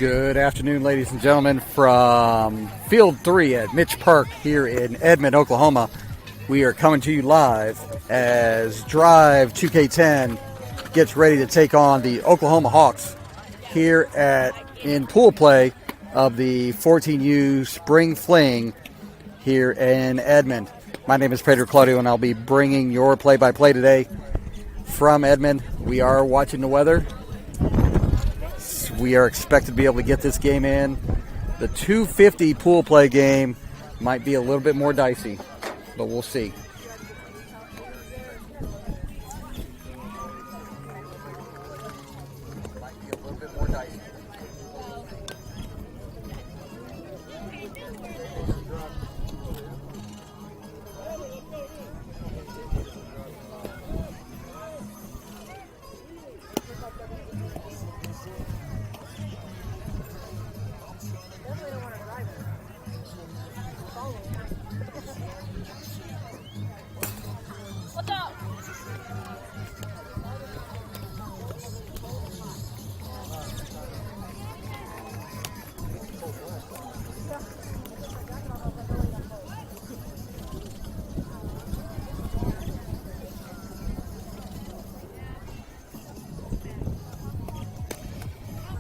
Good afternoon, ladies and gentlemen, from Field 3 at Mitch Park here in Edmond, Oklahoma. We are coming to you live as Drive 2K10 gets ready to take on the Oklahoma Hawks here in pool play of the 14U Spring Fling here in Edmond. My name is Pedro Claudio, and I'll be bringing your play-by-play today from Edmond. We are watching the weather. We are expected to be able to get this game in. The 250 pool play game might be a little bit more dicey, but we'll see.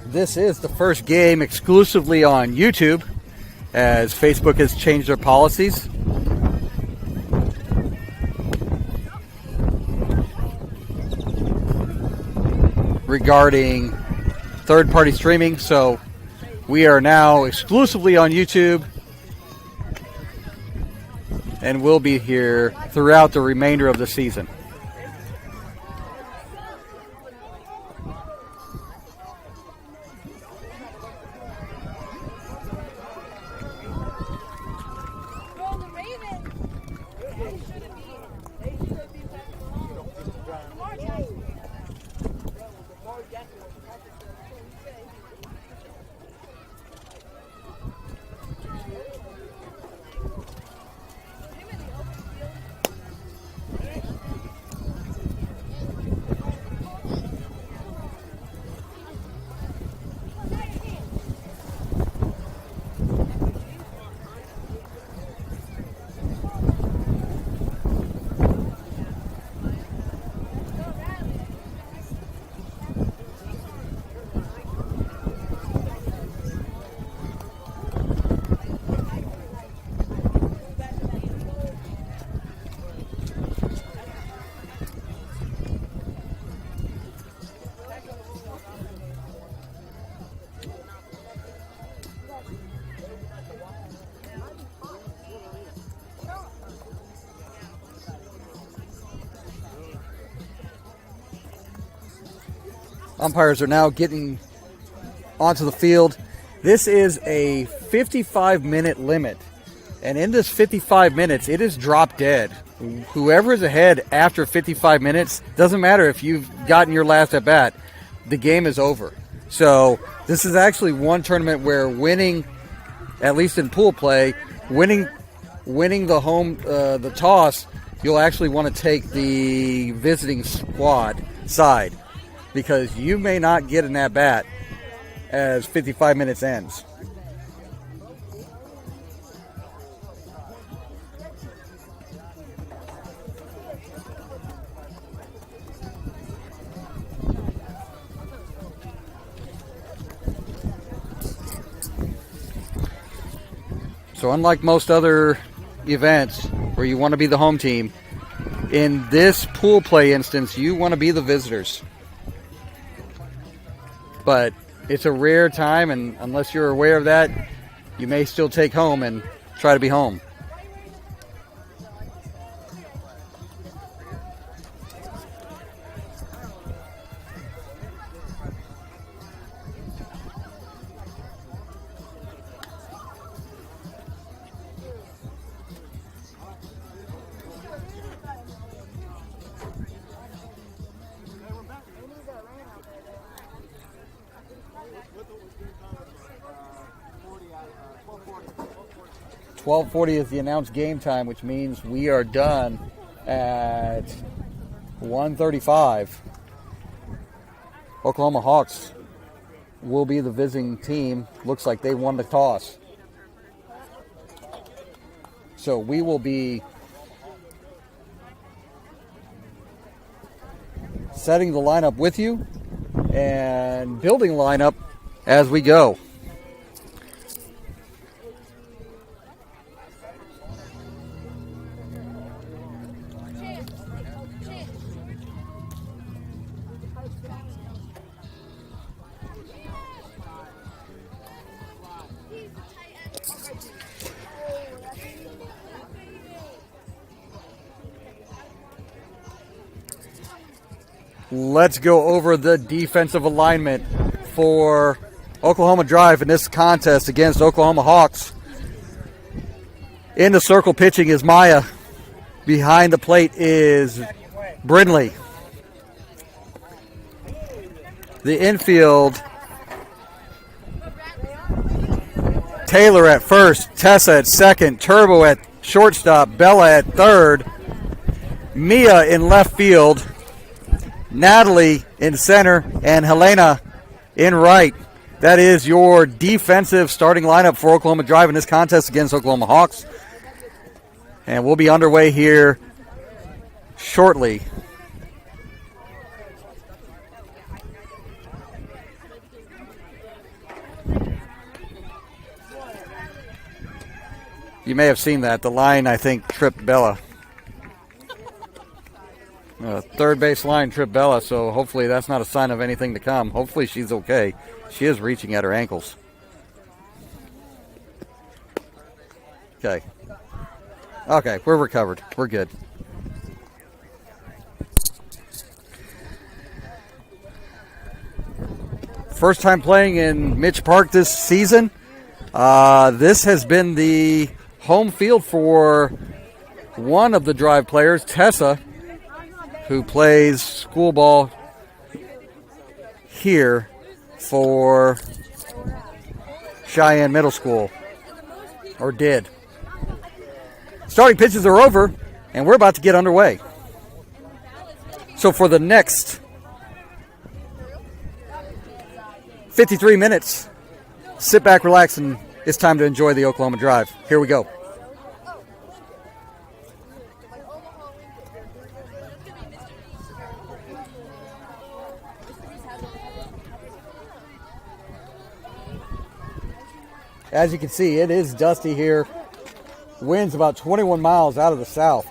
This is the first game exclusively on YouTube, as Facebook has changed their policies. Regarding third-party streaming, so we are now exclusively on YouTube and will be here throughout the remainder of the season. Umpires are now getting onto the field. This is a 55-minute limit. And in this 55 minutes, it is drop dead. Whoever is ahead after 55 minutes, doesn't matter if you've gotten your last at bat, the game is over. So this is actually one tournament where winning, at least in pool play, winning the toss, you'll actually want to take the visiting squad side, because you may not get an at-bat as 55 minutes ends. So unlike most other events where you want to be the home team, in this pool play instance, you want to be the visitors. But it's a rare time, and unless you're aware of that, you may still take home and try to be home. .12:40 is the announced game time, which means we are done at 1:35. Oklahoma Hawks will be the visiting team. Looks like they won the toss. So we will be setting the lineup with you and building lineup as we go. Let's go over the defensive alignment for Oklahoma Drive in this contest against Oklahoma Hawks. In the circle pitching is Maya. Behind the plate is Brindley. The infield, Taylor at first, Tessa at second, Turbo at shortstop, Bella at third, Mia in left field, Natalie in center, and Helena in right. That is your defensive starting lineup for Oklahoma Drive in this contest against Oklahoma Hawks. And we'll be underway here shortly. You may have seen that. The line, I think, tripped Bella. Third base line tripped Bella, so hopefully that's not a sign of anything to come. Hopefully she's okay. She is reaching at her ankles. Okay. Okay, we're recovered. We're good. First time playing in Mitch Park this season. This has been the home field for one of the Drive players, Tessa, who plays school ball here for Cheyenne Middle School, or did. Starting pitches are over, and we're about to get underway. So for the next 53 minutes, sit back, relax, and it's time to enjoy the Oklahoma Drive. Here we go. As you can see, it is dusty here. Wind's about 21 miles out of the south.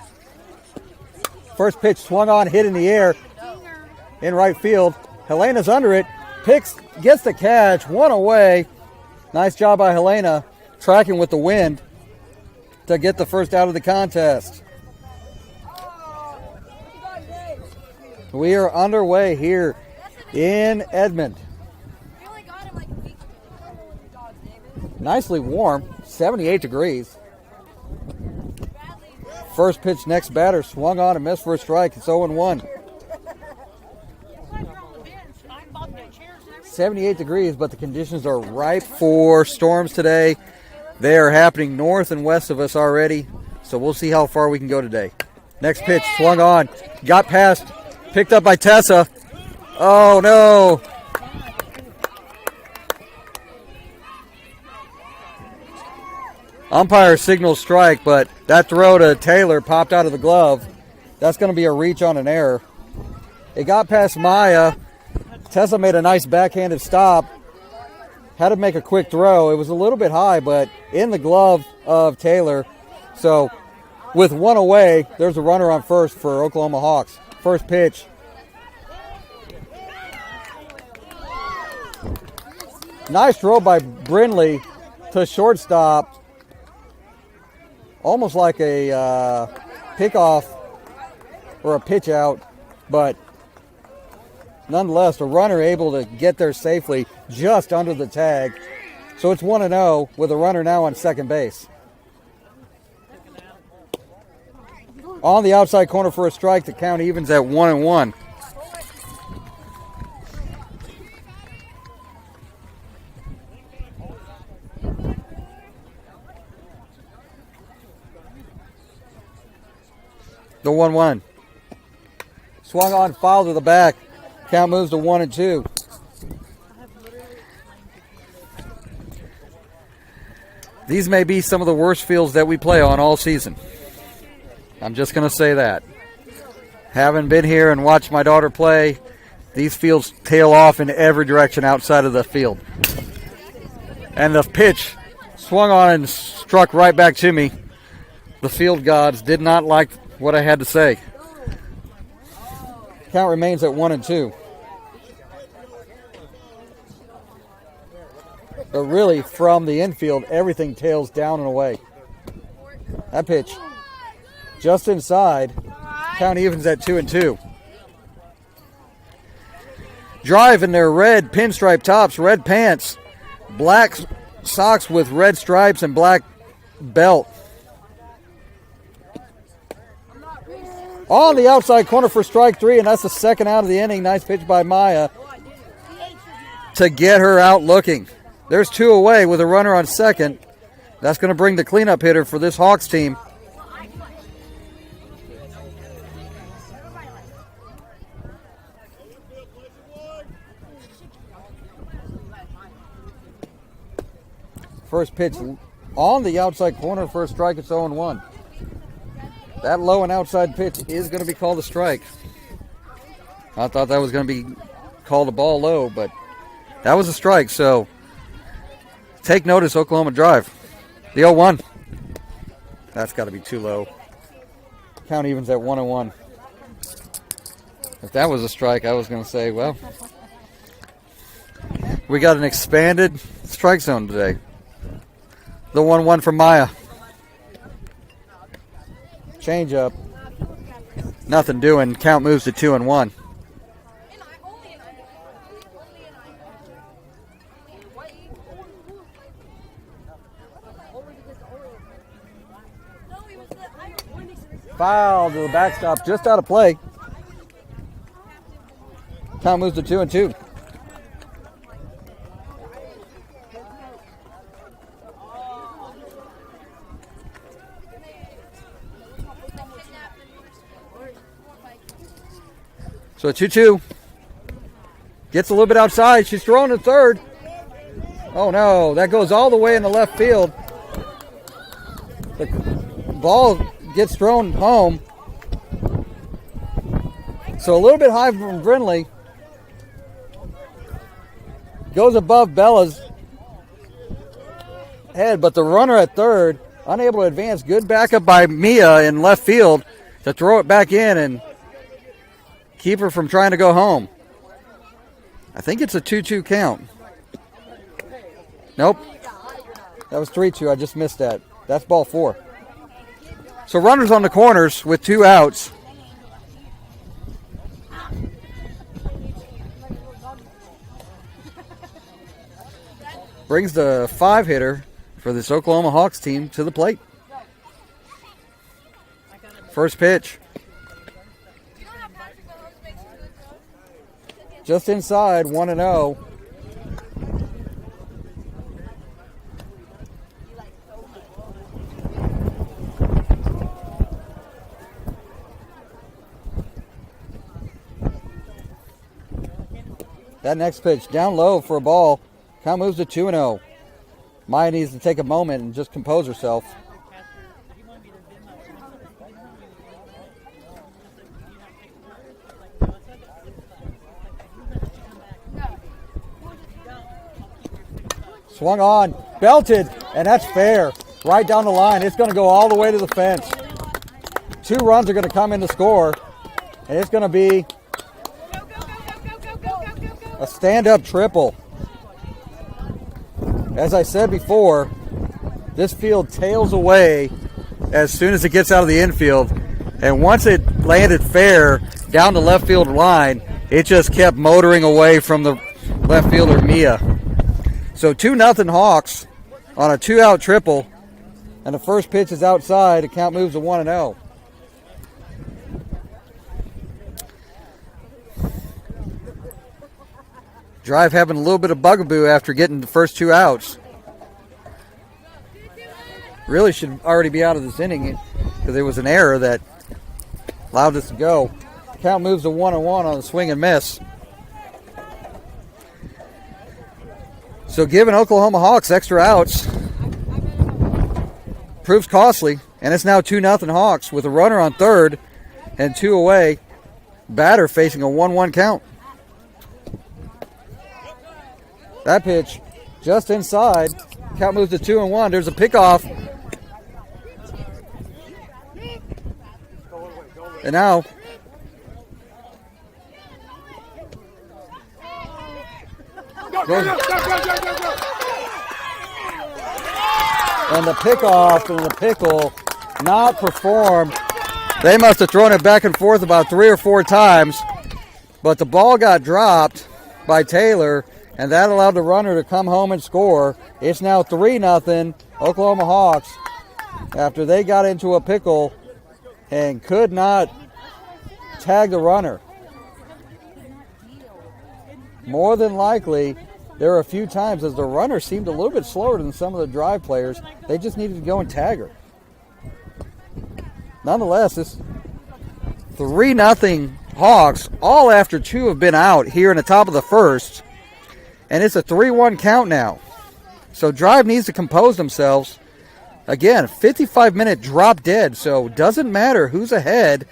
First pitch swung on, hit in the air in right field. Helena's under it, gets the catch, one away. Nice job by Helena, tracking with the wind to get the first out of the contest. We are underway here in Edmond. Nicely warm, 78 degrees. First pitch, next batter, swung on and missed for a strike. It's 0-1. 78 degrees, but the conditions are ripe for storms today. They are happening north and west of us already, so we'll see how far we can go today. Next pitch, swung on, got past, picked up by Tessa. Oh, no. Umpire signals strike, but that throw to Taylor popped out of the glove. That's going to be a reach on an error. It got past Maya. Tessa made a nice backhanded stop. Had to make a quick throw. It was a little bit high, but in the glove of Taylor. So with one away, there's a runner on first for Oklahoma Hawks. First pitch. Nice throw by Brindley to shortstop. Almost like a pickoff or a pitch out, but nonetheless, a runner able to get there safely just under the tag. So it's 1-0 with a runner now on second base. On the outside corner for a strike, the count evens at 1-1. The 1-1. Swung on, foul to the back. Count moves to 1-2. These may be some of the worst fields that we play on all season. I'm just going to say that. Having been here and watched my daughter play, these fields tail off in every direction outside of the field. And the pitch swung on and struck right back to me. The field gods did not like what I had to say. Count remains at 1-2. But really, from the infield, everything tails down and away. That pitch, just inside. Count evens at 2-2. Drive in their red pinstripe tops, red pants, black socks with red stripes and black belt. On the outside corner for strike 3, and that's the second out of the inning. Nice pitch by Maya to get her out looking. There's 2 away with a runner on second. That's going to bring the cleanup hitter for this Hawks team. First pitch on the outside corner for a strike. It's 0-1. That low and outside pitch is going to be called a strike. I thought that was going to be called a ball low, but that was a strike. So take notice, Oklahoma Drive. The 0-1. That's got to be too low. Count evens at 1-1. If that was a strike, I was going to say, well, we got an expanded strike zone today. The 1-1 from Maya. Change up. Nothing doing. Count moves to 2-1. Foul to the backstop, just out of play. Count moves to 2-2. So a 2-2. Gets a little bit outside. She's throwing to third. Oh no, that goes all the way in the left field. The ball gets thrown home. So a little bit high from Brindley. Goes above Bella's head, but the runner at third, unable to advance. Good backup by Mia in left field to throw it back in and keep her from trying to go home. I think it's a 2-2 count. Nope. That was 3-2. I just missed that. That's ball 4. So runners on the corners with 2 outs. Brings the 5-hitter for this Oklahoma Hawks team to the plate. First pitch. Just inside, 1-0. That next pitch, down low for a ball. Count moves to 2-0. Maya needs to take a moment and just compose herself. Swung on, belted, and that's fair. Right down the line. It's going to go all the way to the fence. 2 runs are going to come in to score, and it's going to be a stand-up triple. As I said before, this field tails away as soon as it gets out of the infield, and once it landed fair down the left field line, it just kept motoring away from the left fielder, Mia. So 2-0 Hawks on a 2-out triple, and the first pitch is outside. The count moves to 1-0. Drive having a little bit of bugaboo after getting the first 2 outs. Really should already be out of this inning because there was an error that allowed us to go. The count moves to 1-1 on the swing and miss. So giving Oklahoma Hawks extra outs. proves costly, and it's now 2-0 Hawks with a runner on third and 2 away. Batter facing a 1-1 count. That pitch just inside. Count moves to 2-1. There's a pickoff. And now and the pickoff and the pickle not performed. They must have thrown it back and forth about 3 or 4 times, but the ball got dropped by Taylor, and that allowed the runner to come home and score. It's now 3-0 Oklahoma Hawks after they got into a pickle and could not tag the runner. More than likely, there were a few times as the runner seemed a little bit slower than some of the drive players. They just needed to go and tag her. Nonetheless, this 3-0 Hawks, all after 2 have been out here in the top of the first. And it's a 3-1 count now. So Drive needs to compose themselves. Again, 55-minute drop dead, so doesn't matter who's ahead.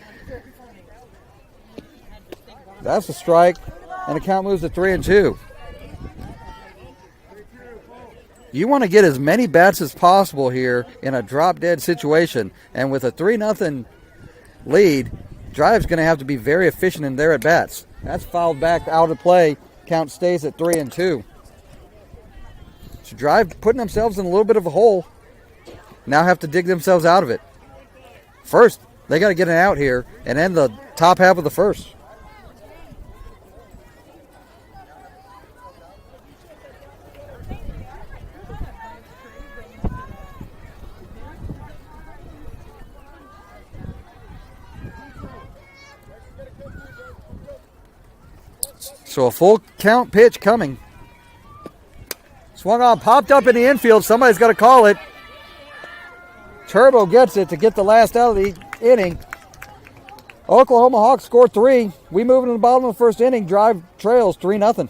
That's a strike, and the count moves to 3-2. You want to get as many bats as possible here in a drop-dead situation. And with a 3-0 lead, Drive's going to have to be very efficient in their at-bats. That's fouled back out of play. Count stays at 3-2. So Drive putting themselves in a little bit of a hole. Now have to dig themselves out of it. First, they got to get an out here and end the top half of the first. So a full count pitch coming. Swung on, popped up in the infield. Somebody's got to call it. Turbo gets it to get the last out of the inning. Oklahoma Hawks score 3. We move into the bottom of the first inning. Drive trails 3-0.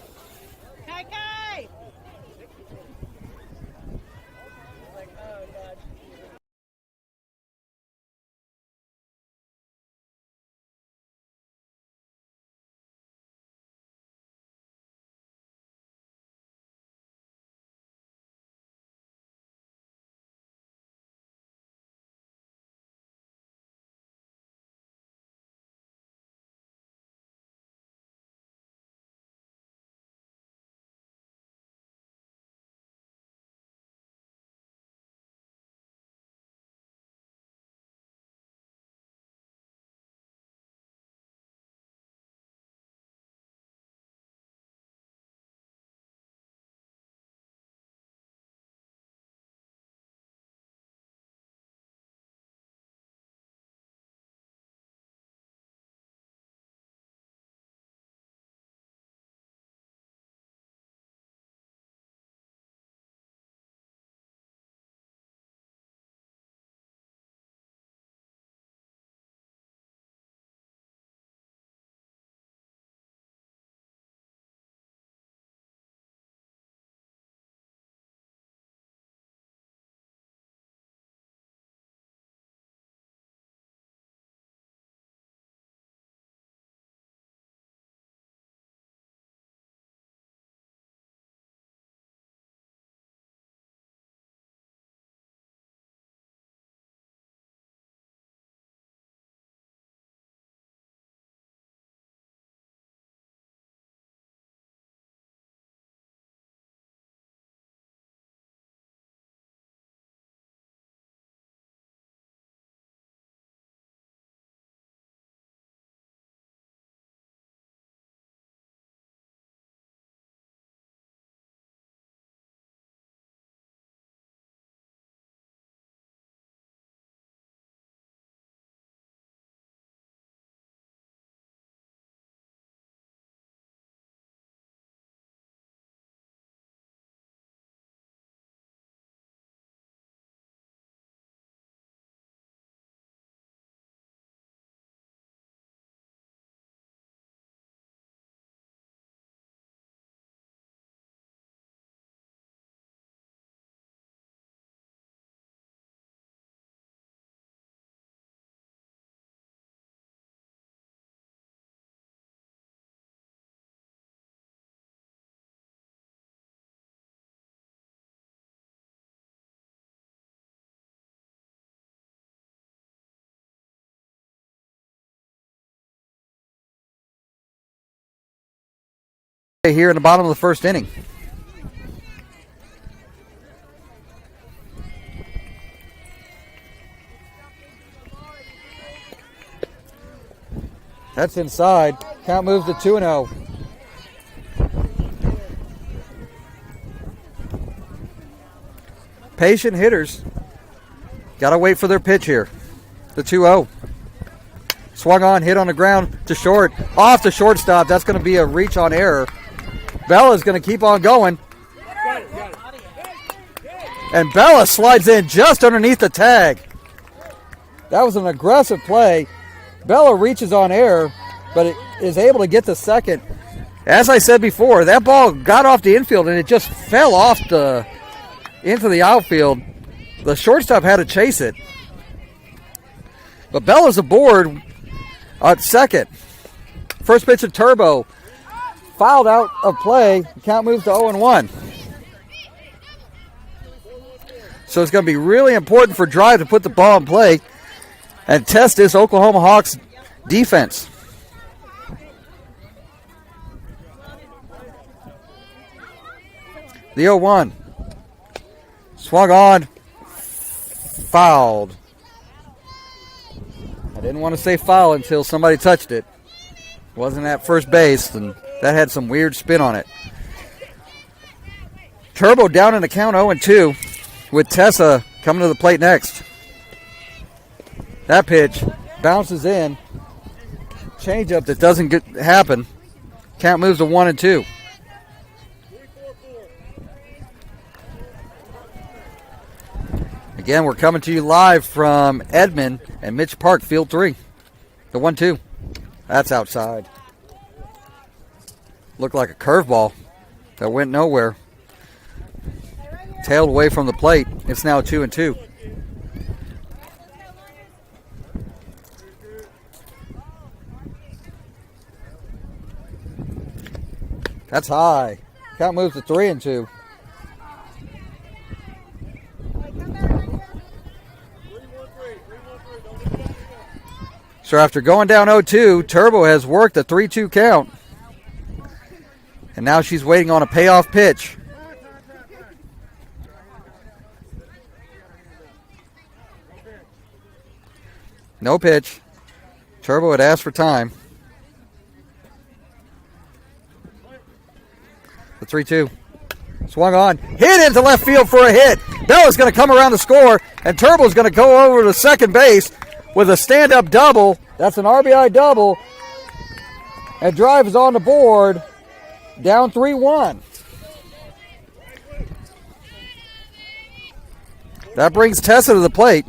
here in the bottom of the first inning. That's inside. Count moves to 2-0. Patient hitters. Got to wait for their pitch here. The 2-0. Swung on, hit on the ground to short. Off the shortstop. That's going to be a reach on error. Bella's going to keep on going. And Bella slides in just underneath the tag. That was an aggressive play. Bella reaches on error, but it is able to get to second. As I said before, that ball got off the infield and it just fell off into the outfield. The shortstop had to chase it. But Bella's aboard at second. First pitch of Turbo. Fouled out of play. The count moves to 0-1. So it's going to be really important for Drive to put the ball in play and test this Oklahoma Hawks defense. The 0-1. Swung on. Fouled. I didn't want to say foul until somebody touched it. Wasn't at first base, and that had some weird spin on it. Turbo down in the count 0-2 with Tessa coming to the plate next. That pitch bounces in. Changeup that doesn't happen. Count moves to 1-2. Again, we're coming to you live from Edmond and Mitch Park, Field 3. The 1-2. That's outside. Looked like a curveball that went nowhere. Tailed away from the plate. It's now 2-2. That's high. Count moves to 3-2. So after going down 0-2, Turbo has worked a 3-2 count. And now she's waiting on a payoff pitch. No pitch. Turbo had asked for time. The 3-2. Swung on. Hit into left field for a hit. Bella's going to come around the score, and Turbo's going to go over to second base with a stand-up double. That's an RBI double. And Drive is on the board. Down 3-1. That brings Tessa to the plate.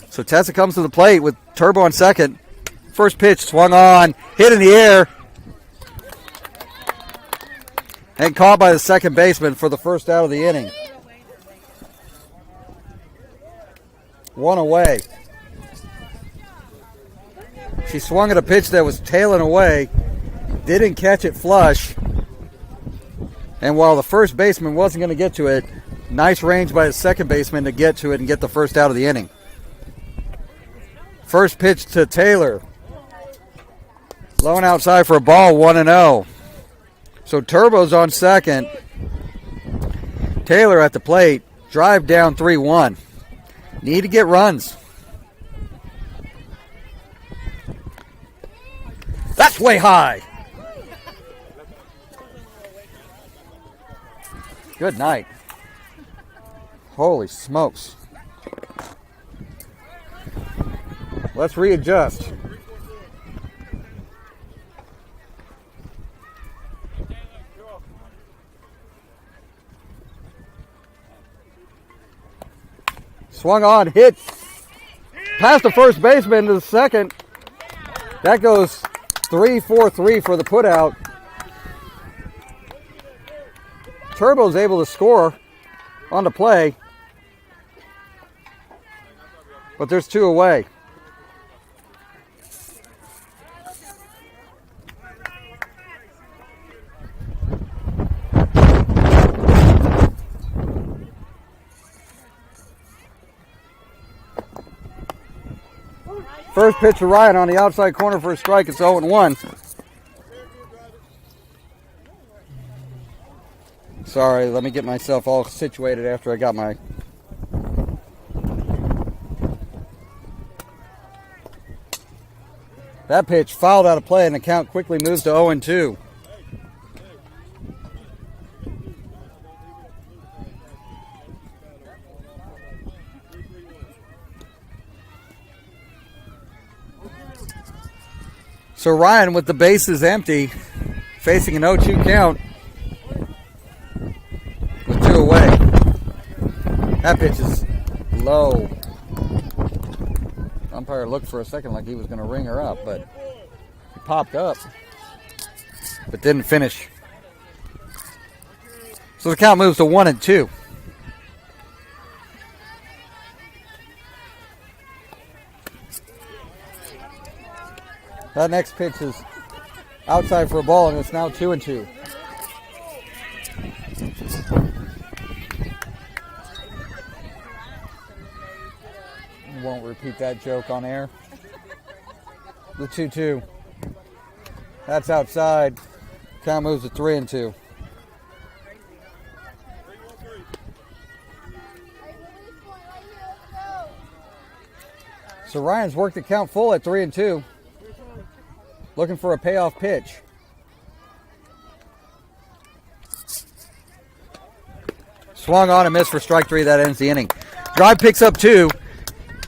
So Tessa comes to the plate with Turbo on second. First pitch swung on, hit in the air, and caught by the second baseman for the first out of the inning. One away. She swung at a pitch that was tailing away, didn't catch it flush, and while the first baseman wasn't going to get to it, nice range by the second baseman to get to it and get the first out of the inning. First pitch to Taylor. Low and outside for a ball, 1-0. So Turbo's on second. Taylor at the plate. Drive down 3-1. Need to get runs. That's way high. Good night. Holy smokes. Let's readjust. Swung on, hit past the first baseman to the second. That goes 3-4-3 for the putout. Turbo's able to score on the play, but there's two away. First pitch for Ryan on the outside corner for a strike. It's 0-1. Sorry, let me get myself all situated after I got my... That pitch fouled out of play and the count quickly moves to 0-2. So Ryan, with the bases empty, facing an 0-2 count with 2 away. That pitch is low. Umpire looked for a second like he was going to ring her up, but he popped up, but didn't finish. So the count moves to 1-2. That next pitch is outside for a ball, and it's now 2-2. Won't repeat that joke on air. The 2-2. That's outside. Count moves to 3-2. So Ryan's worked the count full at 3-2. Looking for a payoff pitch. Swung on and missed for strike 3. That ends the inning. Drive picks up 2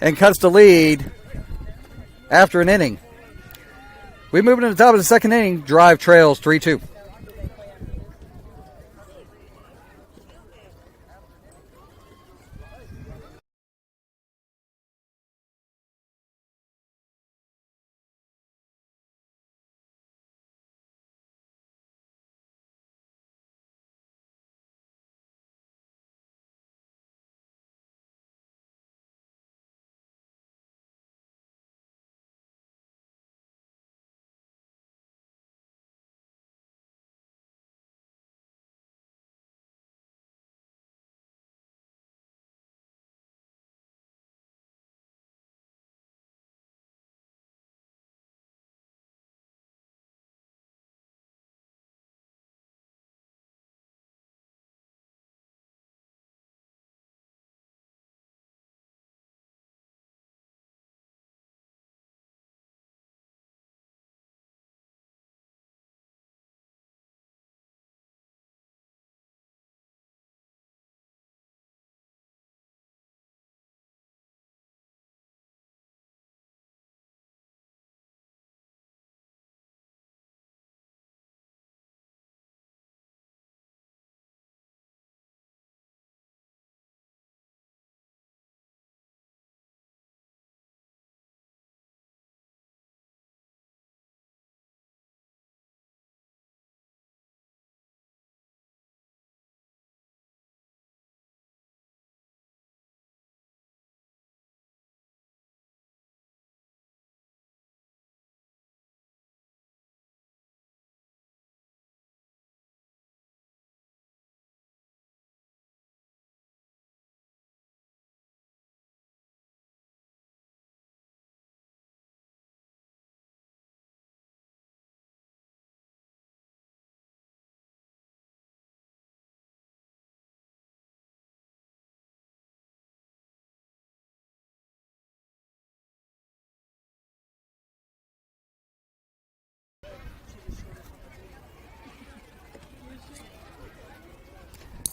and cuts the lead after an inning. We move into the top of the second inning. Drive trails 3-2.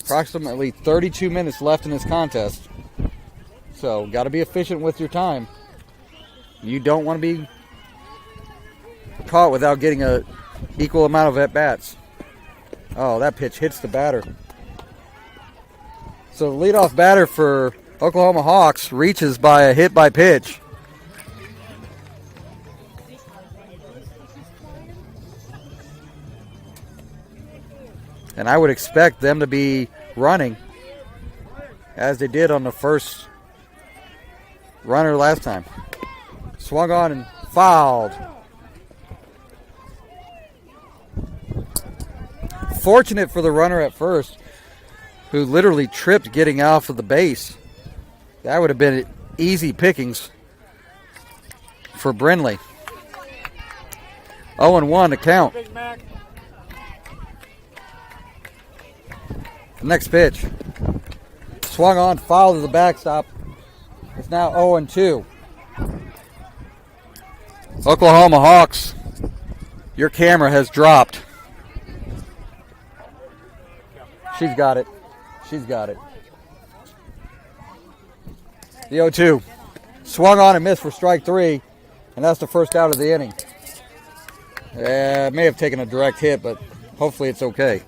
Approximately 32 minutes left in this contest. So, got to be efficient with your time. You don't want to be caught without getting an equal amount of at-bats. Oh, that pitch hits the batter. So, the leadoff batter for Oklahoma Hawks reaches by a hit by pitch. And I would expect them to be running as they did on the first runner last time. Swung on and fouled. Fortunate for the runner at first, who literally tripped getting off of the base. That would have been easy pickings. for Brindley. 0-1 to count. Next pitch. Swung on, foul to the backstop. It's now 0-2. Oklahoma Hawks, your camera has dropped. She's got it. She's got it. The 0-2. Swung on and missed for strike 3, and that's the first out of the inning. May have taken a direct hit, but hopefully it's okay.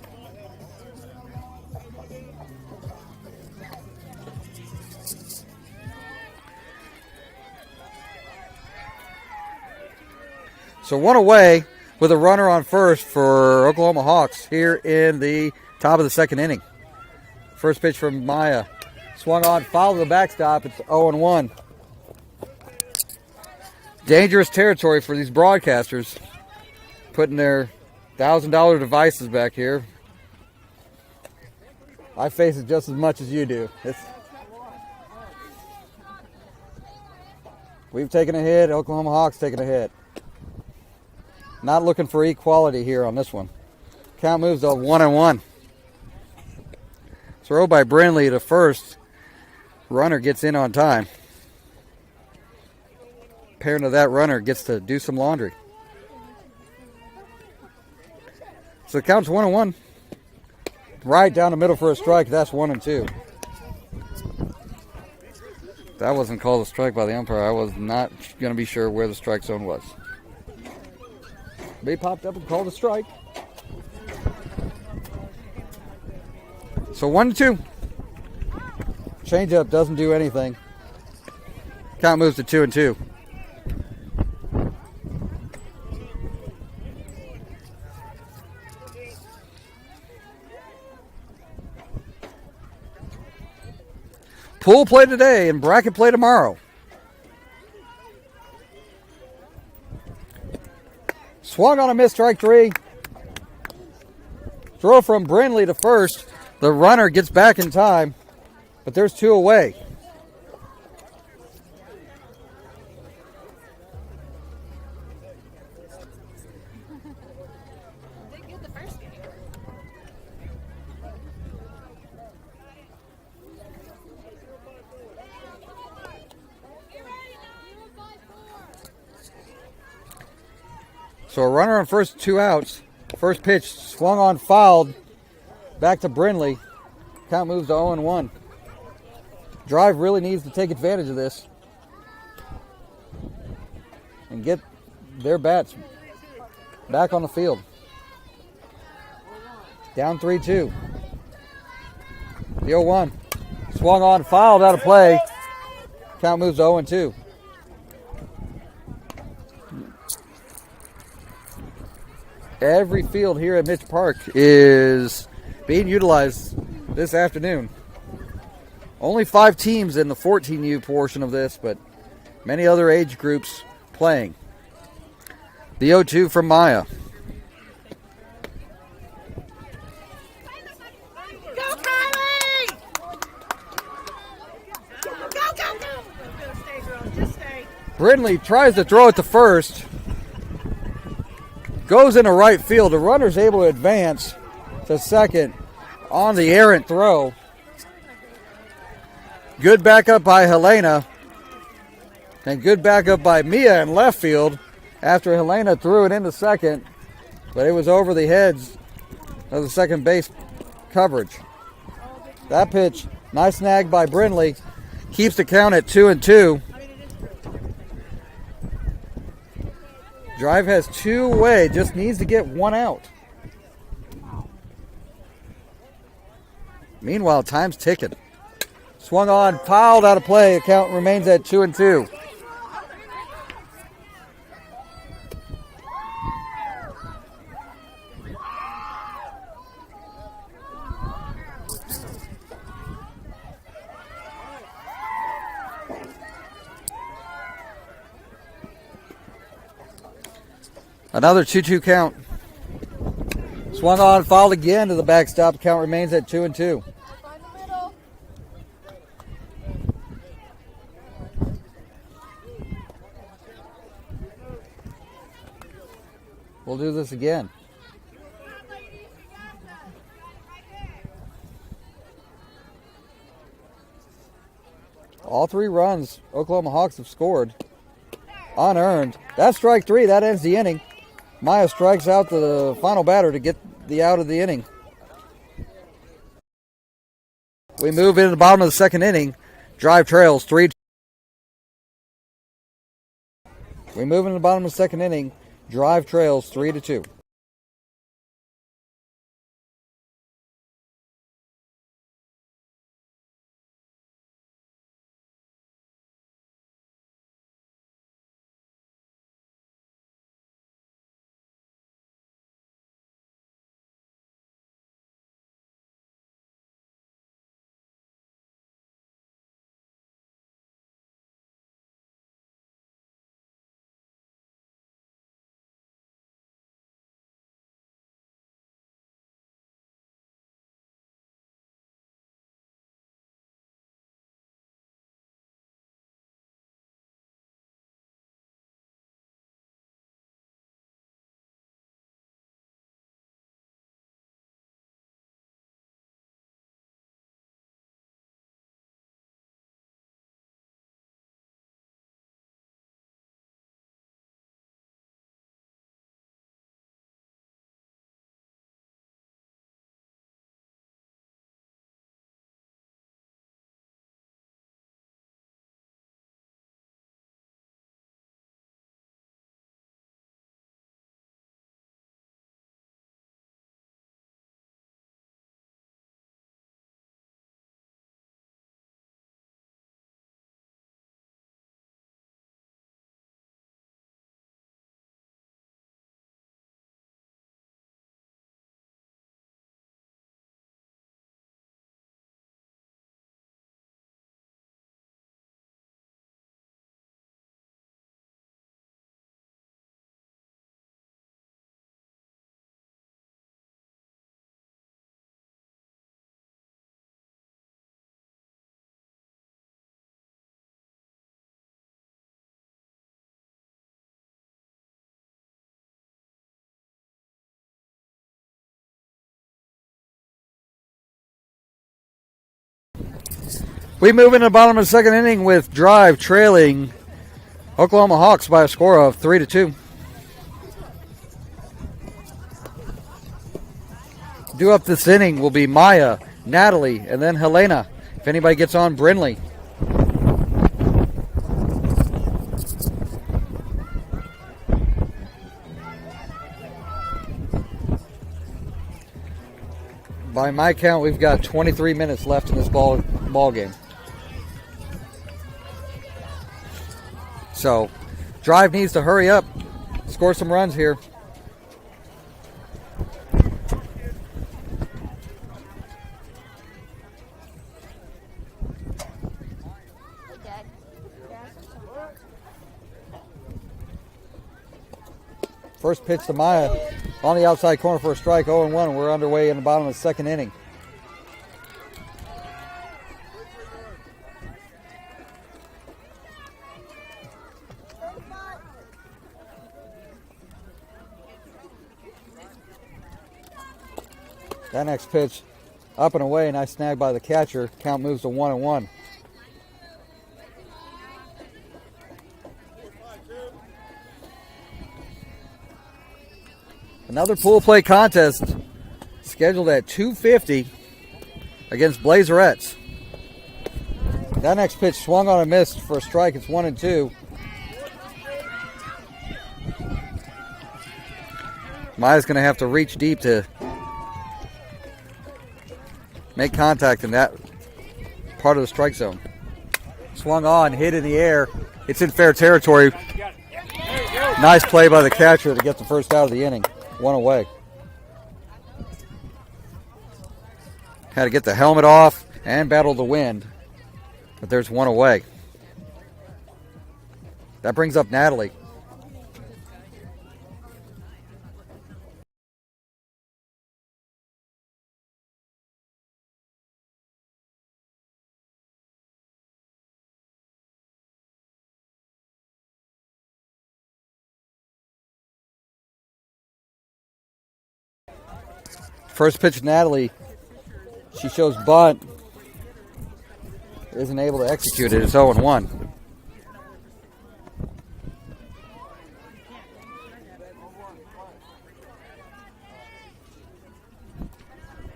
So one away with a runner on first for Oklahoma Hawks here in the top of the second inning. First pitch from Maya. Swung on, foul to the backstop. It's 0-1. Dangerous territory for these broadcasters. Putting their $1,000 devices back here. I face it just as much as you do. We've taken a hit. Oklahoma Hawks taking a hit. Not looking for equality here on this one. Count moves to 1-1. Throw by Brindley to first. Runner gets in on time. Parent of that runner gets to do some laundry. So the count's 1-1. Right down the middle for a strike. That's 1-2. That wasn't called a strike by the umpire. I was not going to be sure where the strike zone was. They popped up and called a strike. So 1-2. Changeup doesn't do anything. Count moves to 2-2. Pool play today and bracket play tomorrow. Swung on a miss, strike 3. Throw from Brindley to first. The runner gets back in time, but there's 2 away. So a runner on first, 2 outs. First pitch swung on, fouled. Back to Brindley. Count moves to 0-1. Drive really needs to take advantage of this and get their bats back on the field. Down 3-2. The 0-1. Swung on, fouled, out of play. Count moves to 0-2. Every field here at Mitch Park is being utilized this afternoon. Only 5 teams in the 14U portion of this, but many other age groups playing. The 0-2 from Maya. Go, Kylie! Go! Stay, girl. Just stay. Brindley tries to throw it to first. Goes into right field. The runner's able to advance to second on the errant throw. Good backup by Helena. And good backup by Mia in left field after Helena threw it into second. But it was over the heads of the second base coverage. That pitch, nice snag by Brindley. Keeps the count at 2-2. Drive has 2 away, just needs to get 1 out. Meanwhile, time's ticking. Swung on, fouled, out of play. Count remains at 2-2. Another 2-2 count. Swung on, fouled again to the backstop. Count remains at 2-2. We'll do this again. All 3 runs Oklahoma Hawks have scored. Unearned. That's strike 3. That ends the inning. Maya strikes out the final batter to get the out of the inning. We move into the bottom of the second inning. Drive trails 3-2. We move into the bottom of the second inning. Drive trails 3-2. We move into the bottom of the second inning with Drive trailing Oklahoma Hawks by a score of 3-2. Due up this inning will be Maya, Natalie, and then Helena. If anybody gets on, Brinley. By my count, we've got 23 minutes left in this ball game. So, Drive needs to hurry up, score some runs here. First pitch to Maya on the outside corner for a strike, 0-1, and we're underway in the bottom of the second inning. That next pitch up and away, nice snag by the catcher. Count moves to 1-1. Another pool play contest scheduled at 2:50 against Blazerettes. That next pitch swung on and missed for a strike. It's 1-2. Maya's going to have to reach deep to make contact in that part of the strike zone. Swung on, hit in the air. It's in fair territory. Nice play by the catcher to get the first out of the inning. 1 away. Had to get the helmet off and battle the wind. But there's 1 away. That brings up Natalie. First pitch, Natalie. She shows bunt. Isn't able to execute it. It's 0-1.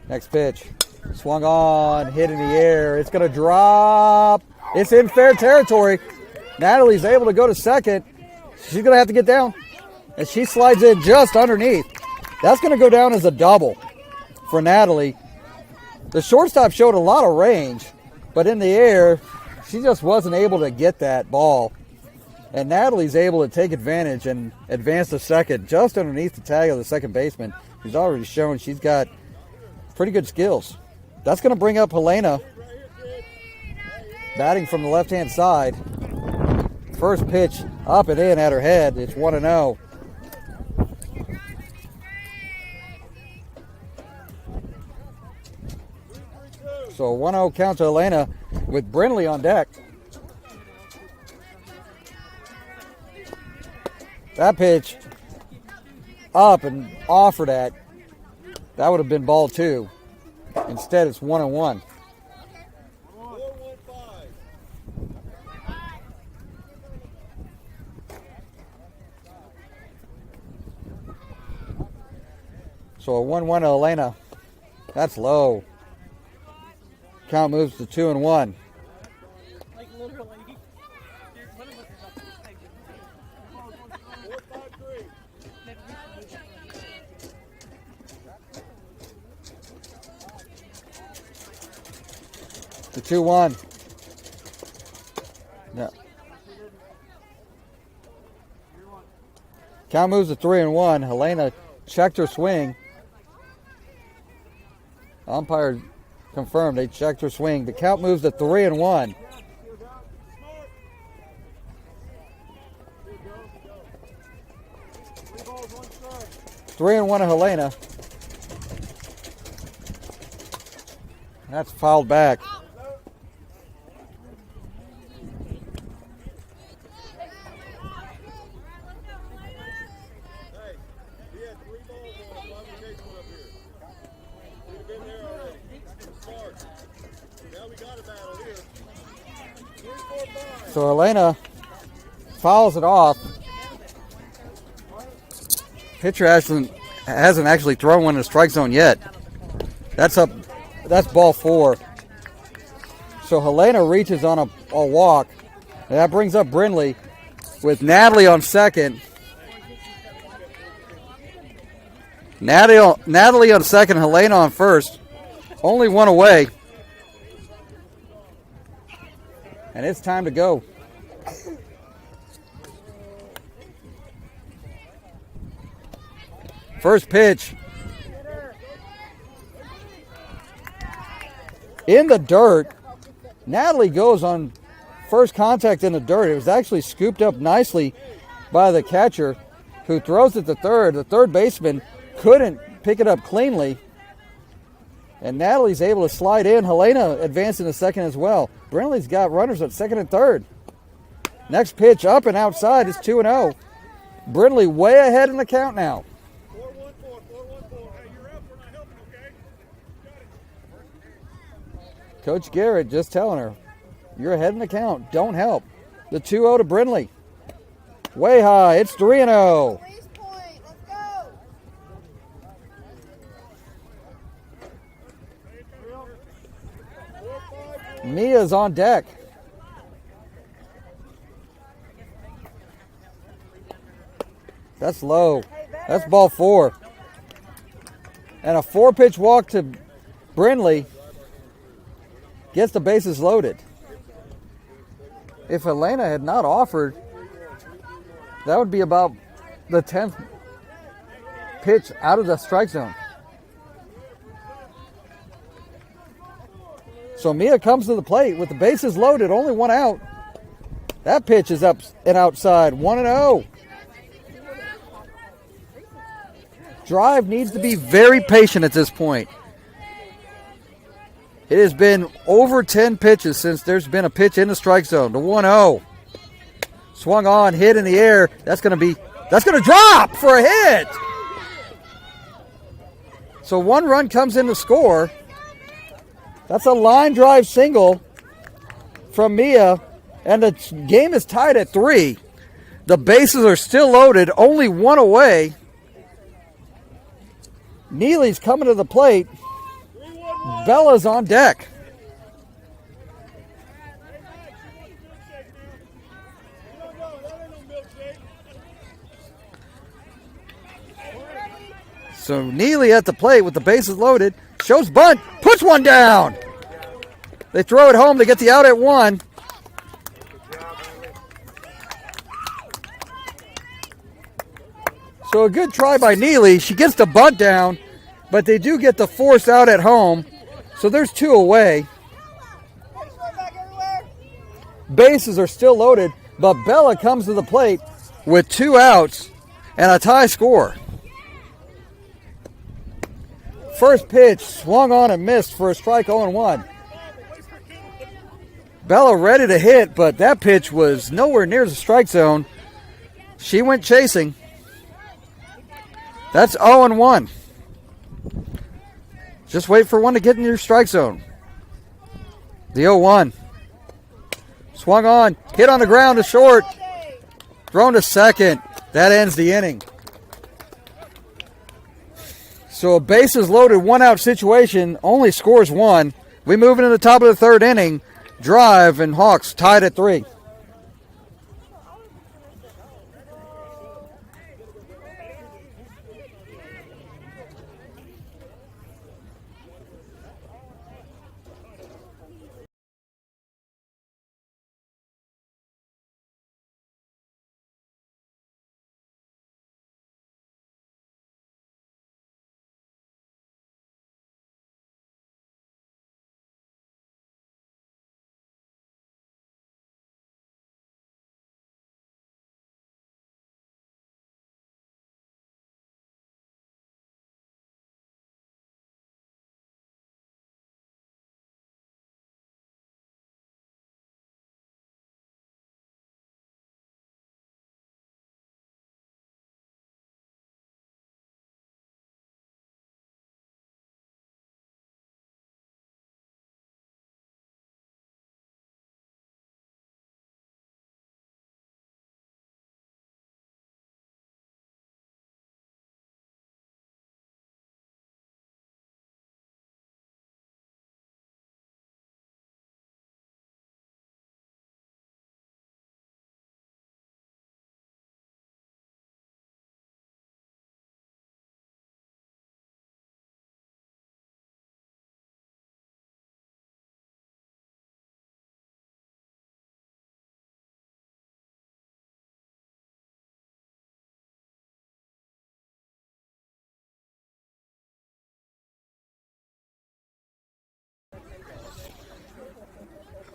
Next pitch. Swung on, hit in the air. It's going to drop. It's in fair territory. Natalie's able to go to second. She's going to have to get down. And she slides in just underneath. That's going to go down as a double for Natalie. The shortstop showed a lot of range, but in the air, she just wasn't able to get that ball. And Natalie's able to take advantage and advance to second just underneath the tag of the second baseman. She's already shown she's got pretty good skills. That's going to bring up Helena, batting from the left-hand side. First pitch up and in at her head. It's 1-0. So 1-0 count to Helena with Brindley on deck. That pitch up and offered at. That would have been ball 2. Instead, it's 1-1. So a 1-1 to Helena. That's low. Count moves to 2-1. Like literally. 2-1. No. Count moves to 3-1. Helena checked her swing. Umpire confirmed they checked her swing. The count moves to 3-1. Three and one to Helena. That's fouled back. So Helena fouls it off. Pitcher hasn't actually thrown one in the strike zone yet. That's ball 4. So Helena reaches on a walk. And that brings up Brindley with Natalie on second. Natalie on second, Helena on first. Only one away. And it's time to go. First pitch. In the dirt. Natalie goes on first contact in the dirt. It was actually scooped up nicely by the catcher who throws it to third. The third baseman couldn't pick it up cleanly. And Natalie's able to slide in. Helena advancing to second as well. Brindley's got runners at second and third. Next pitch up and outside is 2-0. Brindley way ahead in the count now. 4-1-4. Hey, you're up. We're not helping, okay? Coach Garrett just telling her, you're ahead in the count. Don't help. The 2-0 to Brindley. Way high. It's 3-0. Raise point. Let's go. Mia's on deck. That's low. That's ball 4. And a 4-pitch walk to Brindley gets the bases loaded. If Helena had not offered, that would be about the 10th pitch out of the strike zone. So Mia comes to the plate with the bases loaded, only one out. That pitch is up and outside, 1-0. Drive needs to be very patient at this point. It has been over 10 pitches since there's been a pitch in the strike zone. The 1-0. Swung on, hit in the air. That's going to drop for a hit. So 1 run comes in to score. That's a line drive single from Mia, and the game is tied at 3. The bases are still loaded, only 1 away. Neely's coming to the plate. Bella's on deck. So Neely at the plate with the bases loaded. Shows bunt. Puts one down. They throw it home. They get the out at 1. So a good try by Neely. She gets the bunt down, but they do get the force out at home. So there's 2 away. Bases are still loaded, but Bella comes to the plate with 2 outs and a tie score. First pitch swung on and missed for a strike 0-1. Bella ready to hit, but that pitch was nowhere near the strike zone. She went chasing. That's 0-1. Just wait for one to get in your strike zone. The 0-1. Swung on, hit on the ground to short. Thrown to second. That ends the inning. So a bases loaded 1 out situation, only scores 1. We move into the top of the 3rd inning. Drive and Hawks tied at 3.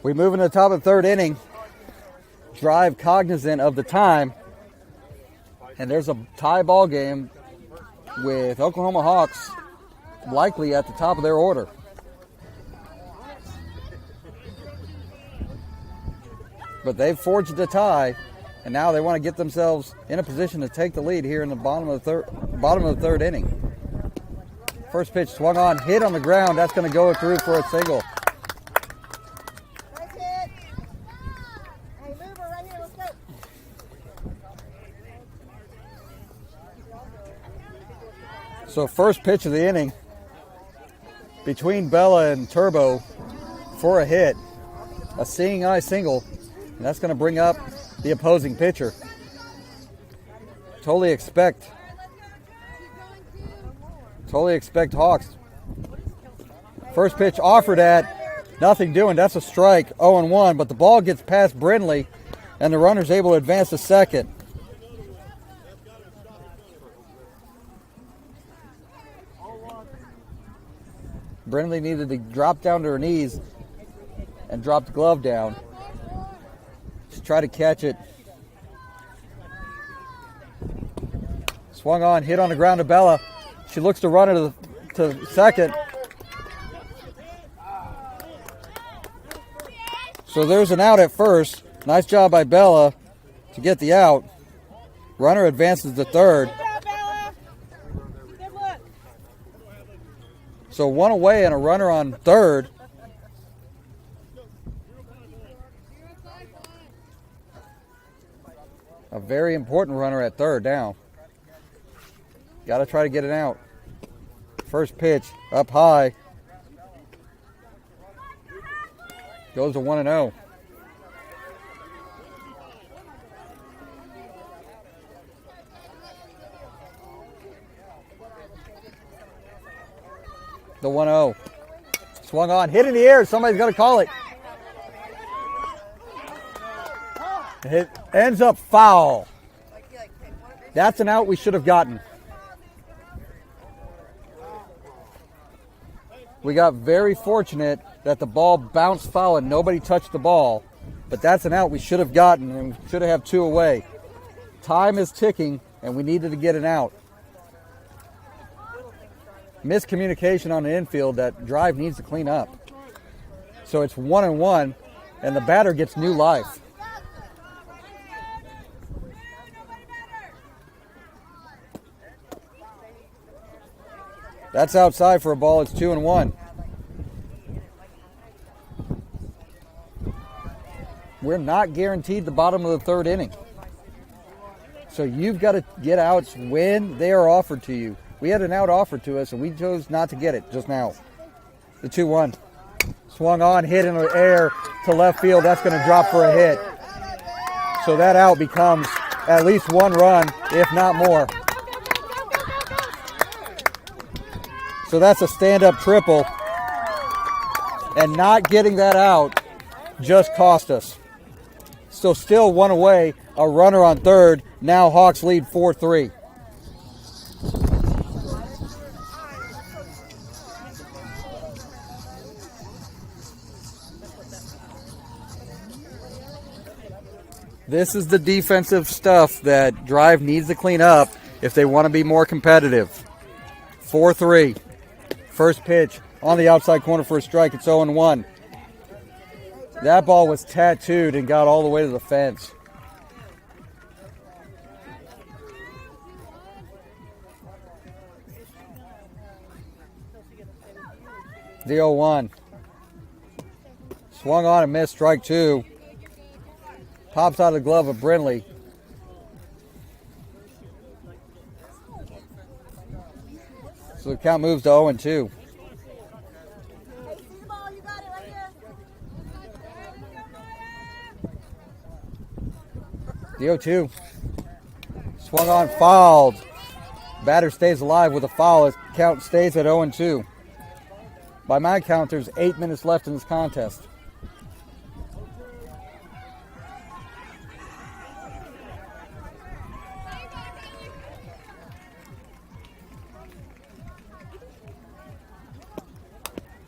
We move into the top of the 3rd inning. Drive cognizant of the time. And there's a tie ball game with Oklahoma Hawks likely at the top of their order. But they've forged a tie, and now they want to get themselves in a position to take the lead here in the bottom of the 3rd inning. First pitch swung on, hit on the ground. That's going to go through for a single. So first pitch of the inning between Bella and Turbo for a hit, a seeing eye single, and that's going to bring up the opposing pitcher. Totally expect Hawks. First pitch offered at, nothing doing. That's a strike, 0-1, but the ball gets past Brindley, and the runner's able to advance to second. Brindley needed to drop down to her knees and drop the glove down. Just try to catch it. Swung on, hit on the ground to Bella. She looks to run it to second. So there's an out at first. Nice job by Bella to get the out. Runner advances to third. So one away and a runner on third. A very important runner at third now. Got to try to get it out. First pitch up high. Goes to 1-0. The 1-0. Swung on, hit in the air. Somebody's got to call it. It ends up foul. That's an out we should have gotten. We got very fortunate that the ball bounced foul and nobody touched the ball. But that's an out we should have gotten, and we should have 2 away. Time is ticking, and we needed to get an out. Miscommunication on the infield that Drive needs to clean up. So it's 1-1, and the batter gets new life. That's outside for a ball. It's 2-1. We're not guaranteed the bottom of the third inning. So you've got to get outs when they are offered to you. We had an out offered to us, and we chose not to get it just now. The 2-1. Swung on, hit in the air to left field. That's going to drop for a hit. So that out becomes at least 1 run, if not more. So that's a stand-up triple. And not getting that out just cost us. So still 1 away, a runner on third. Now Hawks lead 4-3. This is the defensive stuff that Drive needs to clean up if they want to be more competitive. 4-3. First pitch on the outside corner for a strike. It's 0-1. That ball was tattooed and got all the way to the fence. The 0-1. Swung on and missed, strike 2. Pops out of the glove of Brindley. So the count moves to 0-2. The 0-2. Swung on, fouled. Batter stays alive with a foul. His count stays at 0-2. By my count, there's 8 minutes left in this contest.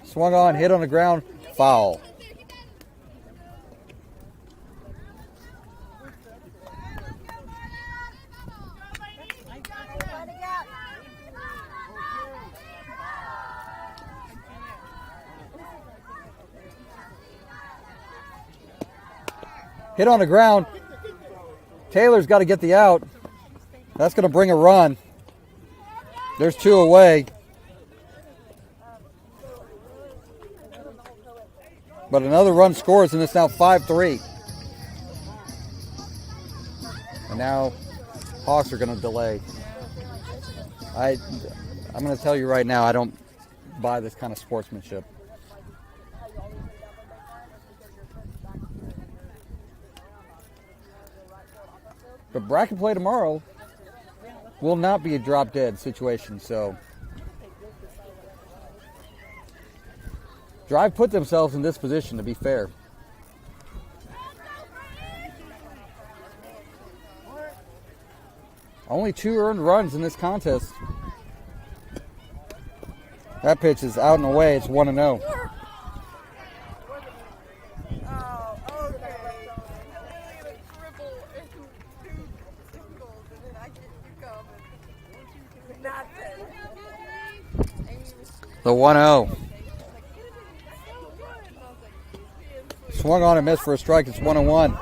Swung on, hit on the ground, foul. Hit on the ground. Taylor's got to get the out. That's going to bring a run. There's 2 away. But another run scores, and it's now 5-3. And now Hawks are going to delay. I'm going to tell you right now, I don't buy this kind of sportsmanship. But bracket play tomorrow will not be a drop-dead situation, so Drive put themselves in this position to be fair. Only 2 earned runs in this contest. That pitch is out and away. It's 1-0. The 1-0. Swung on and missed for a strike. It's 1-1.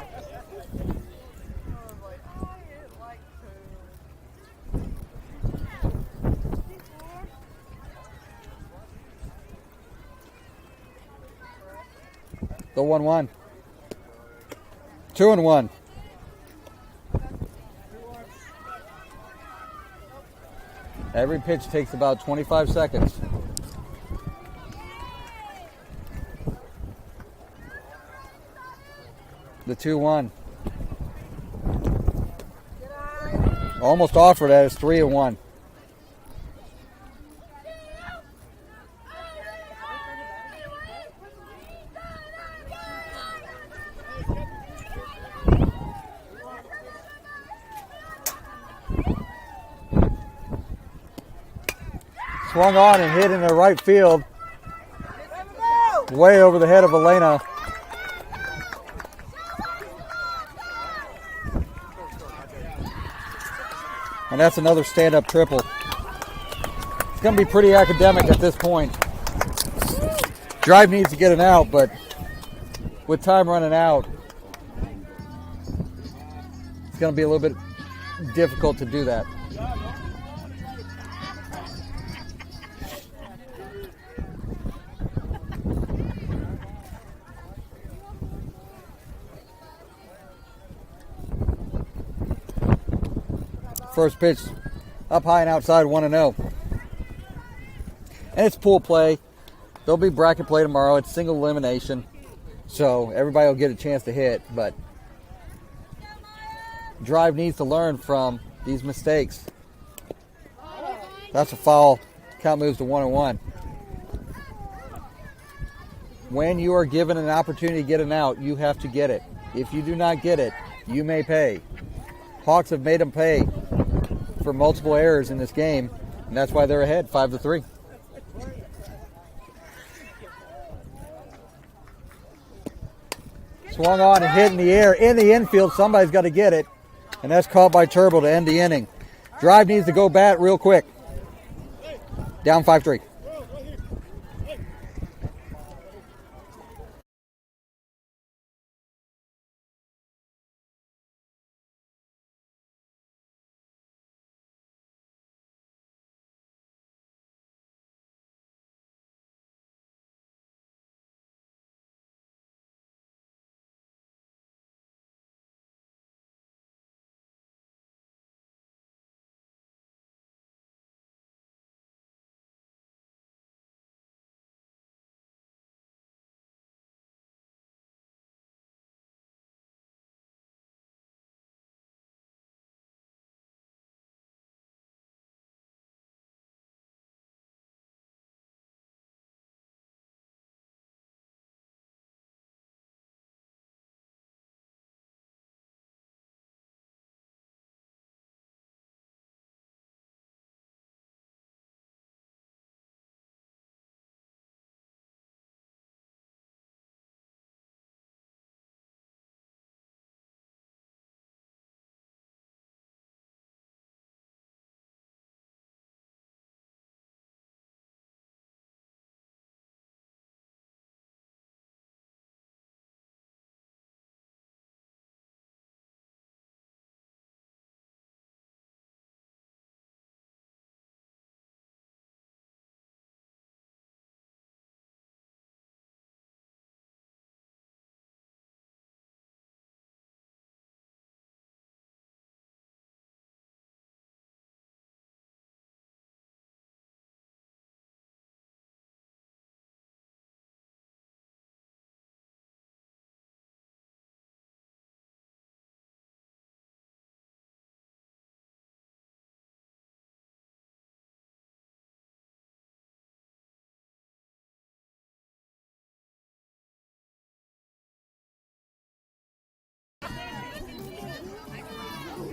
The 1-1. 2-1. Every pitch takes about 25 seconds. The 2-1. Almost offered that is 3-1. Swung on and hit in the right field. Way over the head of Elena. And that's another stand-up triple. It's going to be pretty academic at this point. Drive needs to get an out, but with time running out, it's going to be a little bit difficult to do that. First pitch up high and outside, 1-0. And it's pool play. There'll be bracket play tomorrow. It's single elimination. So everybody will get a chance to hit. But Drive needs to learn from these mistakes. That's a foul. Count moves to 1-1. When you are given an opportunity to get an out, you have to get it. If you do not get it, you may pay. Hawks have made them pay for multiple errors in this game, and that's why they're ahead 5-3. Swung on and hit in the air in the infield. Somebody's got to get it, and that's caught by Turbo to end the inning. Drive needs to go bat real quick. Down 5-3.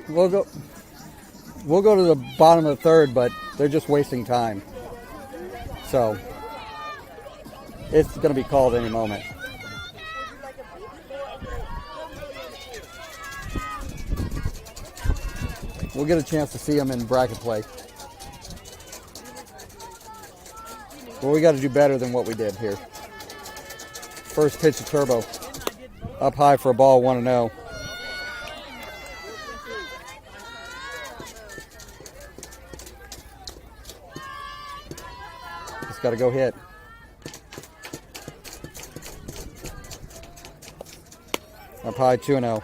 We'll go to the bottom of the third, but they're just wasting time. So it's going to be called any moment. We'll get a chance to see them in bracket play. But we got to do better than what we did here. First pitch to Turbo. Up high for a ball, 1-0. Got to go hit. high 2-0.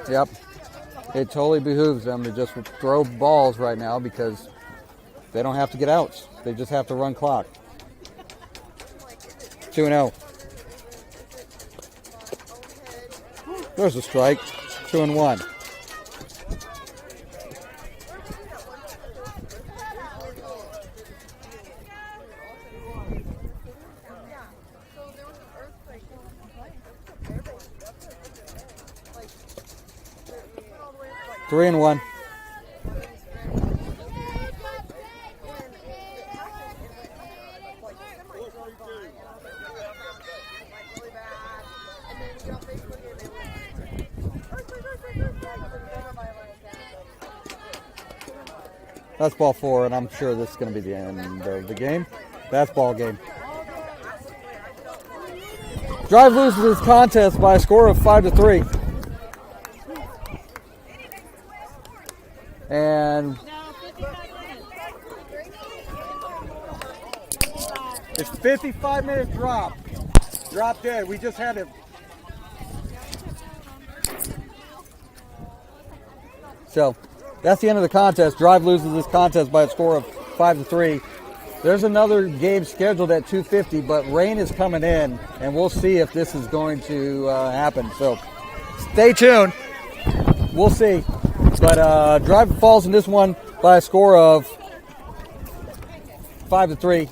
Yep. It totally behooves them to just throw balls right now because they don't have to get outs. They just have to run clock. 2-0. There's a strike. 2-1. Three and one. That's ball 4, and I'm sure this is going to be the end of the game. That's ball game. Drive loses this contest by a score of 5-3. And it's 55-minute drop. Drop dead. We just had it. So that's the end of the contest. Drive loses this contest by a score of 5-3. There's another game scheduled at 2:50, but rain is coming in, and we'll see if this is going to happen. So stay tuned. We'll see. But Drive falls in this one by a score of 5-3,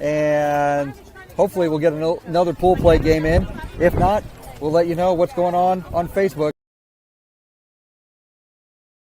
and hopefully we'll get another pool play game in. If not, we'll let you know what's going on Facebook.